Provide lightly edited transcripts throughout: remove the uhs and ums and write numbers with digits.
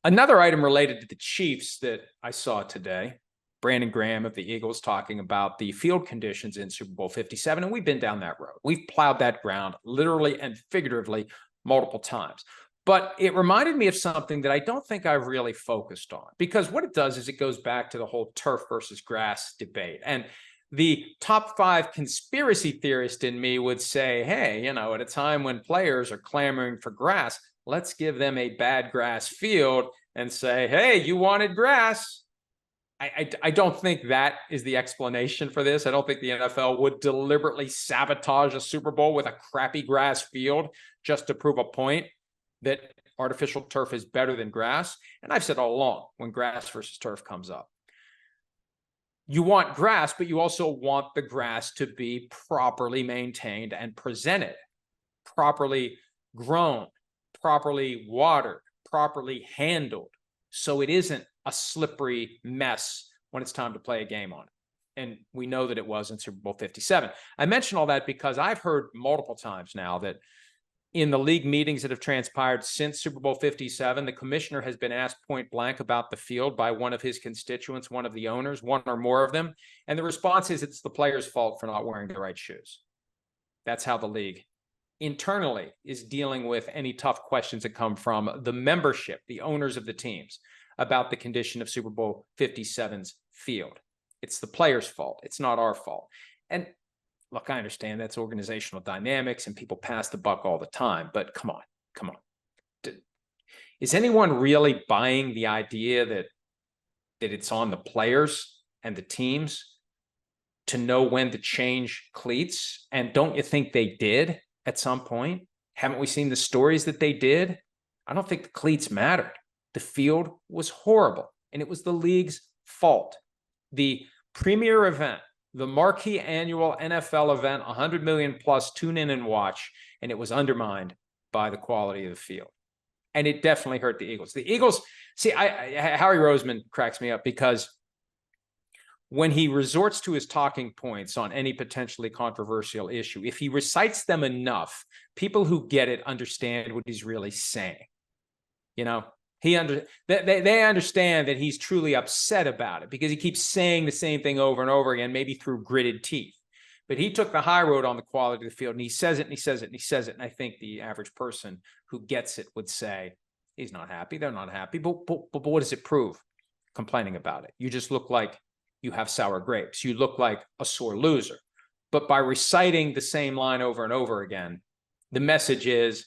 Another item related to the Chiefs that I saw today, Brandon Graham of the Eagles talking about the field conditions in Super Bowl 57, and we've been down that road. We've plowed that ground literally and figuratively multiple times. But it reminded me of something that I don't think I've really focused on, because what it does is it goes back to the whole turf versus grass debate. And the top 5 conspiracy theorist in me would say, hey, at a time when players are clamoring for grass, let's give them a bad grass field and say, hey, you wanted grass. I don't think that is the explanation for this. I don't think the NFL would deliberately sabotage a Super Bowl with a crappy grass field just to prove a point that artificial turf is better than grass. And I've said all along, when grass versus turf comes up, you want grass, but you also want the grass to be properly maintained and presented, properly grown, properly watered, properly handled, so it isn't a slippery mess when it's time to play a game on it. And we know that it was in Super Bowl 57. I mention all that because I've heard multiple times now that in the league meetings that have transpired since Super Bowl 57, the commissioner has been asked point blank about the field by one of his constituents, one of the owners, one or more of them. And the response is it's the player's fault for not wearing the right shoes. That's how the league internally is dealing with any tough questions that come from the membership, the owners of the teams, about the condition of Super Bowl 57's field. It's the player's fault. It's not our fault. And look, I understand that's organizational dynamics and people pass the buck all the time, but come on. Is anyone really buying the idea that it's on the players and the teams to know when to change cleats? And don't you think they did at some point? Haven't we seen the stories that they did? I don't think the cleats mattered. The field was horrible, and it was the league's fault. The premier event, the marquee annual NFL event, 100 million plus, tune in and watch, and it was undermined by the quality of the field. And it definitely hurt the Eagles. The Eagles, see, Howie Roseman cracks me up because when he resorts to his talking points on any potentially controversial issue, if he recites them enough, people who get it understand what he's really saying. They understand that he's truly upset about it because he keeps saying the same thing over and over again, maybe through gritted teeth. But he took the high road on the quality of the field, and he says it, and he says it, and he says it. And I think the average person who gets it would say, he's not happy, they're not happy. But what does it prove? Complaining about it. You just look like you have sour grapes. You look like a sore loser. But by reciting the same line over and over again, the message is,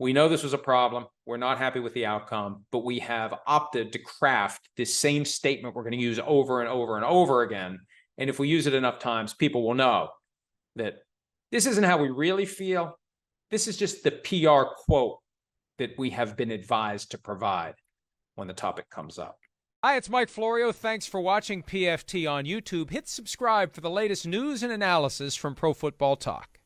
we know this was a problem. We're not happy with the outcome, but we have opted to craft this same statement we're going to use over and over and over again. And if we use it enough times, people will know that this isn't how we really feel. This is just the PR quote that we have been advised to provide when the topic comes up. Hi, it's Mike Florio. Thanks for watching PFT on YouTube. Hit subscribe for the latest news and analysis from Pro Football Talk.